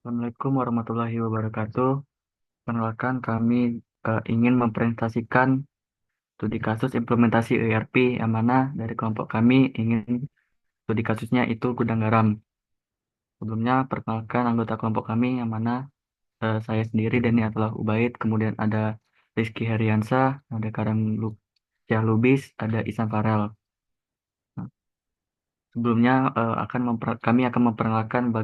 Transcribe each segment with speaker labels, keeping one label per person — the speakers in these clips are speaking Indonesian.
Speaker 1: Assalamualaikum warahmatullahi wabarakatuh. Perkenalkan kami ingin mempresentasikan studi kasus implementasi ERP yang mana dari kelompok kami ingin studi kasusnya itu gudang garam. Sebelumnya perkenalkan anggota kelompok kami yang mana saya sendiri Deni Atullah Ubaid, kemudian ada Rizky Heriansah, ada Syah Lubis, ada Isan Farel. Nah, sebelumnya kami akan memperkenalkan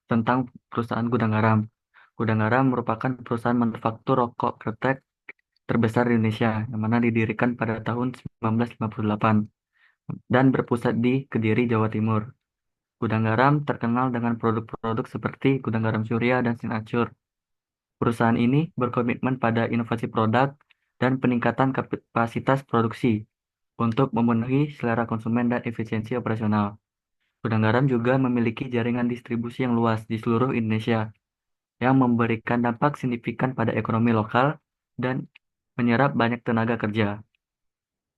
Speaker 1: tentang perusahaan gudang garam. Gudang garam merupakan perusahaan manufaktur rokok kretek terbesar di Indonesia, yang mana didirikan pada tahun 1958 dan berpusat di Kediri, Jawa Timur. Gudang garam terkenal dengan produk-produk seperti gudang garam Surya dan Sinacur. Perusahaan ini berkomitmen pada inovasi produk dan peningkatan kapasitas produksi untuk memenuhi selera konsumen dan efisiensi operasional. Gudang garam juga memiliki jaringan distribusi yang luas di seluruh Indonesia yang memberikan dampak signifikan pada ekonomi lokal dan menyerap banyak tenaga kerja.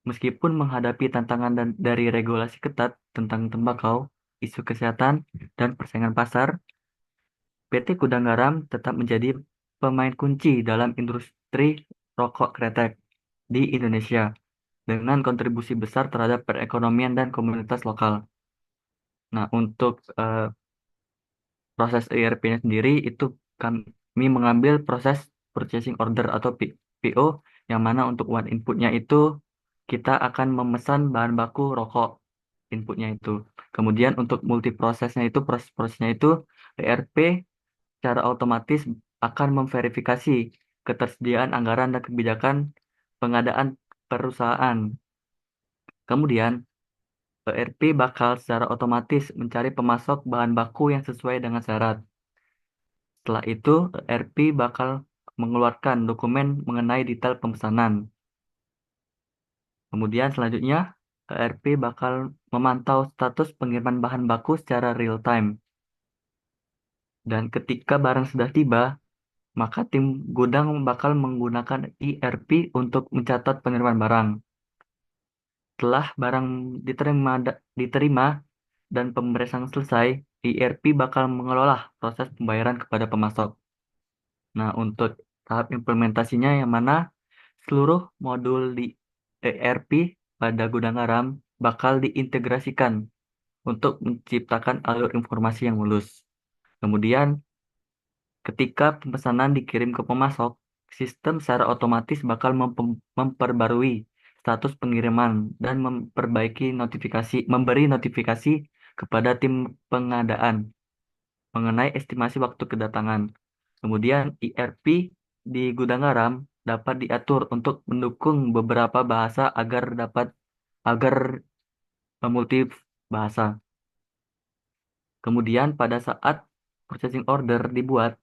Speaker 1: Meskipun menghadapi tantangan dari regulasi ketat tentang tembakau, isu kesehatan, dan persaingan pasar, PT Gudang Garam tetap menjadi pemain kunci dalam industri rokok kretek di Indonesia dengan kontribusi besar terhadap perekonomian dan komunitas lokal. Nah, untuk proses ERP-nya sendiri itu kami mengambil proses purchasing order atau PO yang mana untuk one inputnya itu kita akan memesan bahan baku rokok inputnya itu. Kemudian untuk multiprosesnya itu proses-prosesnya itu ERP secara otomatis akan memverifikasi ketersediaan anggaran dan kebijakan pengadaan perusahaan. Kemudian ERP bakal secara otomatis mencari pemasok bahan baku yang sesuai dengan syarat. Setelah itu, ERP bakal mengeluarkan dokumen mengenai detail pemesanan. Kemudian selanjutnya, ERP bakal memantau status pengiriman bahan baku secara real time. Dan ketika barang sudah tiba, maka tim gudang bakal menggunakan ERP untuk mencatat pengiriman barang. Setelah barang diterima dan pemeriksaan selesai, ERP bakal mengelola proses pembayaran kepada pemasok. Nah, untuk tahap implementasinya yang mana seluruh modul di ERP pada gudang garam bakal diintegrasikan untuk menciptakan alur informasi yang mulus. Kemudian, ketika pemesanan dikirim ke pemasok, sistem secara otomatis bakal memperbarui status pengiriman dan memberi notifikasi kepada tim pengadaan mengenai estimasi waktu kedatangan. Kemudian ERP di gudang garam dapat diatur untuk mendukung beberapa bahasa agar multi bahasa. Kemudian pada saat purchasing order dibuat,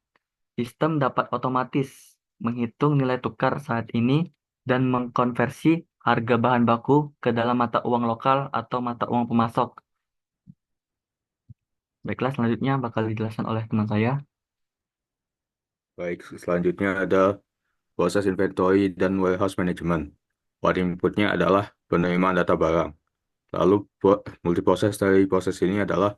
Speaker 1: sistem dapat otomatis menghitung nilai tukar saat ini dan mengkonversi harga bahan baku ke dalam mata uang lokal atau mata uang pemasok. Baiklah, selanjutnya bakal dijelaskan oleh teman saya.
Speaker 2: Baik, selanjutnya ada proses inventory dan warehouse management. Part inputnya adalah penerimaan data barang. Lalu multiproses dari proses ini adalah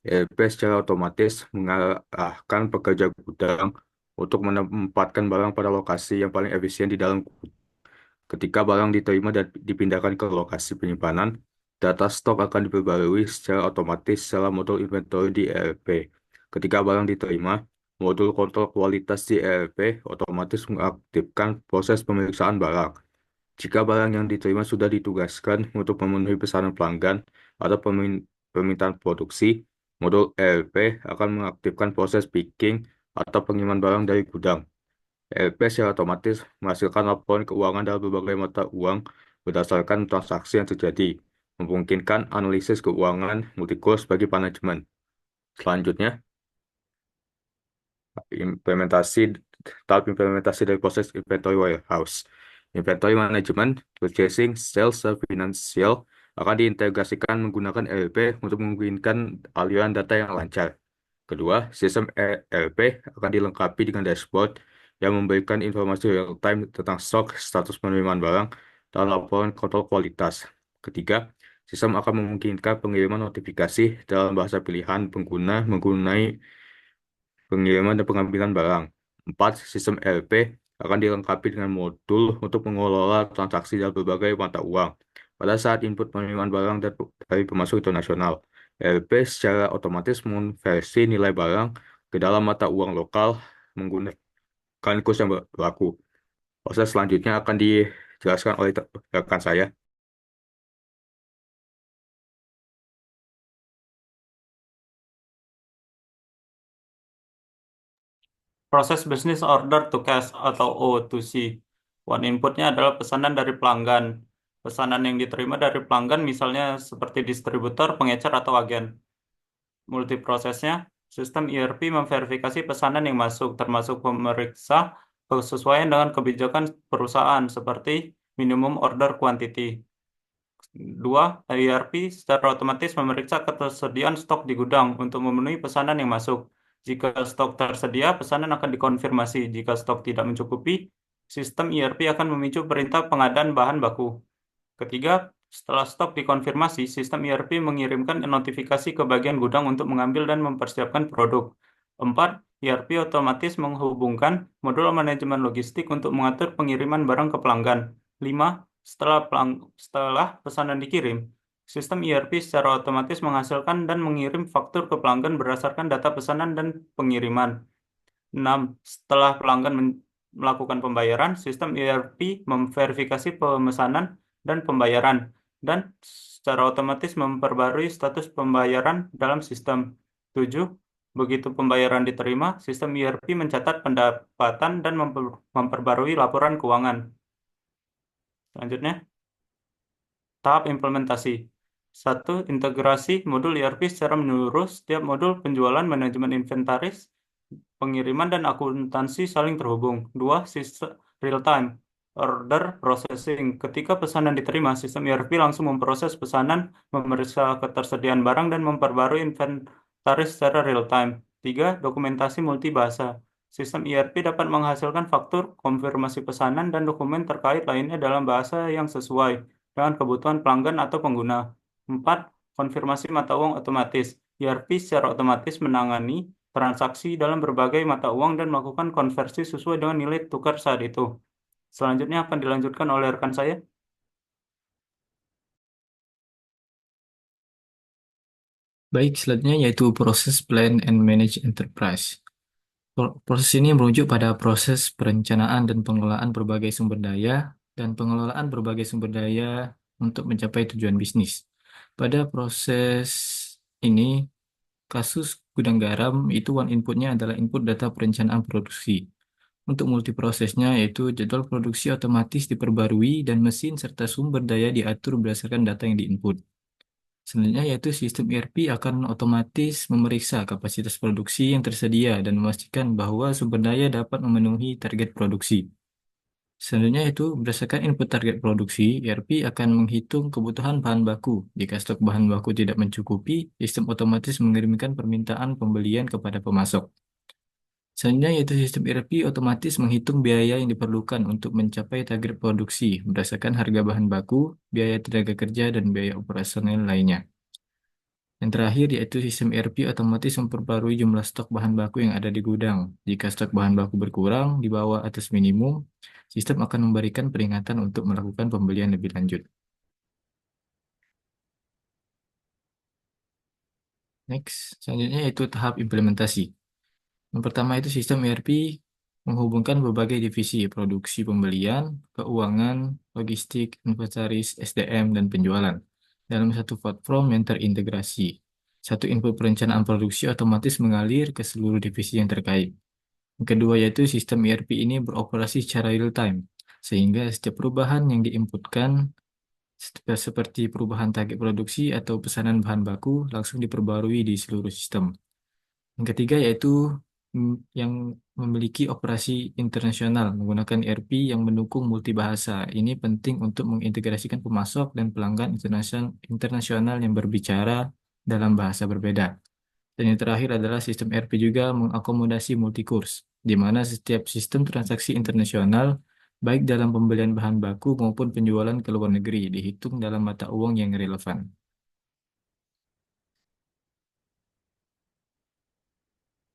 Speaker 2: ERP secara otomatis mengarahkan pekerja gudang untuk menempatkan barang pada lokasi yang paling efisien di dalam gudang. Ketika barang diterima dan dipindahkan ke lokasi penyimpanan, data stok akan diperbarui secara otomatis dalam modul inventory di ERP. Ketika barang diterima, modul kontrol kualitas di ERP otomatis mengaktifkan proses pemeriksaan barang. Jika barang yang diterima sudah ditugaskan untuk memenuhi pesanan pelanggan atau permintaan produksi, modul ERP akan mengaktifkan proses picking atau pengiriman barang dari gudang. ERP secara otomatis menghasilkan laporan keuangan dalam berbagai mata uang berdasarkan transaksi yang terjadi, memungkinkan analisis keuangan multi-course bagi manajemen. Selanjutnya, implementasi tahap implementasi dari proses inventory warehouse. Inventory management, purchasing, sales, dan financial akan diintegrasikan menggunakan ERP untuk memungkinkan aliran data yang lancar. Kedua, sistem ERP akan dilengkapi dengan dashboard yang memberikan informasi real-time tentang stok, status penerimaan barang, dan laporan kontrol kualitas. Ketiga, sistem akan memungkinkan pengiriman notifikasi dalam bahasa pilihan pengguna pengiriman dan pengambilan barang. 4. Sistem ERP akan dilengkapi dengan modul untuk mengelola transaksi dalam berbagai mata uang. Pada saat input penerimaan barang dari pemasok internasional, ERP secara otomatis mengonversi nilai barang ke dalam mata uang lokal menggunakan kurs yang berlaku. Proses selanjutnya akan dijelaskan oleh rekan saya.
Speaker 3: Proses Business Order to Cash atau O2C. One inputnya adalah pesanan dari pelanggan. Pesanan yang diterima dari pelanggan misalnya seperti distributor, pengecer, atau agen. Multiprosesnya, sistem ERP memverifikasi pesanan yang masuk, termasuk memeriksa kesesuaian dengan kebijakan perusahaan seperti minimum order quantity. Dua, ERP secara otomatis memeriksa ketersediaan stok di gudang untuk memenuhi pesanan yang masuk. Jika stok tersedia, pesanan akan dikonfirmasi. Jika stok tidak mencukupi, sistem ERP akan memicu perintah pengadaan bahan baku. Ketiga, setelah stok dikonfirmasi, sistem ERP mengirimkan notifikasi ke bagian gudang untuk mengambil dan mempersiapkan produk. Empat, ERP otomatis menghubungkan modul manajemen logistik untuk mengatur pengiriman barang ke pelanggan. Lima, setelah pesanan dikirim, sistem ERP secara otomatis menghasilkan dan mengirim faktur ke pelanggan berdasarkan data pesanan dan pengiriman. 6. Setelah pelanggan melakukan pembayaran, sistem ERP memverifikasi pemesanan dan pembayaran, dan secara otomatis memperbarui status pembayaran dalam sistem. 7. Begitu pembayaran diterima, sistem ERP mencatat pendapatan dan memperbarui laporan keuangan. Selanjutnya, tahap implementasi. 1. Integrasi modul ERP secara menyeluruh. Setiap modul penjualan, manajemen inventaris, pengiriman, dan akuntansi saling terhubung. 2. Sistem real time order processing. Ketika pesanan diterima, sistem ERP langsung memproses pesanan, memeriksa ketersediaan barang, dan memperbarui inventaris secara real time. 3. Dokumentasi multibahasa. Sistem ERP dapat menghasilkan faktur, konfirmasi pesanan, dan dokumen terkait lainnya dalam bahasa yang sesuai dengan kebutuhan pelanggan atau pengguna. 4. Konfirmasi mata uang otomatis. ERP secara otomatis menangani transaksi dalam berbagai mata uang dan melakukan konversi sesuai dengan nilai tukar saat itu. Selanjutnya akan dilanjutkan oleh rekan saya.
Speaker 4: Baik, selanjutnya yaitu proses Plan and Manage Enterprise. Proses ini merujuk pada proses perencanaan dan pengelolaan berbagai sumber daya dan pengelolaan berbagai sumber daya untuk mencapai tujuan bisnis. Pada proses ini, kasus gudang garam itu one inputnya adalah input data perencanaan produksi. Untuk multiprosesnya yaitu jadwal produksi otomatis diperbarui dan mesin serta sumber daya diatur berdasarkan data yang diinput. Selanjutnya yaitu sistem ERP akan otomatis memeriksa kapasitas produksi yang tersedia dan memastikan bahwa sumber daya dapat memenuhi target produksi. Selanjutnya itu berdasarkan input target produksi, ERP akan menghitung kebutuhan bahan baku. Jika stok bahan baku tidak mencukupi, sistem otomatis mengirimkan permintaan pembelian kepada pemasok. Selanjutnya yaitu sistem ERP otomatis menghitung biaya yang diperlukan untuk mencapai target produksi berdasarkan harga bahan baku, biaya tenaga kerja, dan biaya operasional lainnya. Yang terakhir yaitu sistem ERP otomatis memperbarui jumlah stok bahan baku yang ada di gudang. Jika stok bahan baku berkurang di bawah atas minimum, sistem akan memberikan peringatan untuk melakukan pembelian lebih lanjut. Next, selanjutnya yaitu tahap implementasi. Yang pertama itu sistem ERP menghubungkan berbagai divisi, produksi, pembelian, keuangan, logistik, inventaris, SDM, dan penjualan dalam satu platform yang terintegrasi. Satu input perencanaan produksi otomatis mengalir ke seluruh divisi yang terkait. Yang kedua yaitu sistem ERP ini beroperasi secara real time, sehingga setiap perubahan yang diinputkan seperti perubahan target produksi atau pesanan bahan baku langsung diperbarui di seluruh sistem. Yang ketiga yaitu yang memiliki operasi internasional menggunakan ERP yang mendukung multibahasa. Ini penting untuk mengintegrasikan pemasok dan pelanggan internasional yang berbicara dalam bahasa berbeda. Dan yang terakhir adalah sistem ERP juga mengakomodasi multikurs, di mana setiap sistem transaksi internasional, baik dalam pembelian bahan baku maupun penjualan ke luar negeri, dihitung dalam mata uang yang relevan.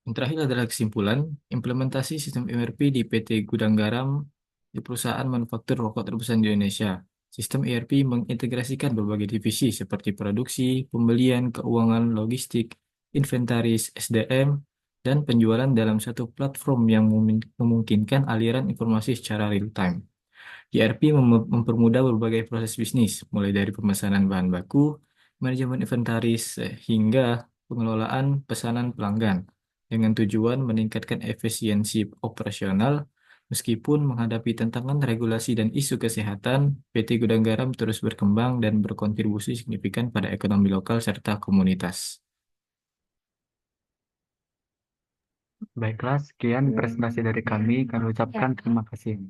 Speaker 4: Yang terakhir adalah kesimpulan, implementasi sistem ERP di PT Gudang Garam di perusahaan manufaktur rokok terbesar di Indonesia. Sistem ERP mengintegrasikan berbagai divisi seperti produksi, pembelian, keuangan, logistik, inventaris, SDM, dan penjualan dalam satu platform yang memungkinkan aliran informasi secara real-time. ERP mempermudah berbagai proses bisnis, mulai dari pemesanan bahan baku, manajemen inventaris, hingga pengelolaan pesanan pelanggan, dengan tujuan meningkatkan efisiensi operasional. Meskipun menghadapi tantangan regulasi dan isu kesehatan, PT Gudang Garam terus berkembang dan berkontribusi signifikan pada ekonomi lokal serta komunitas.
Speaker 1: Baiklah, sekian presentasi dari kami. Kami ucapkan terima kasih.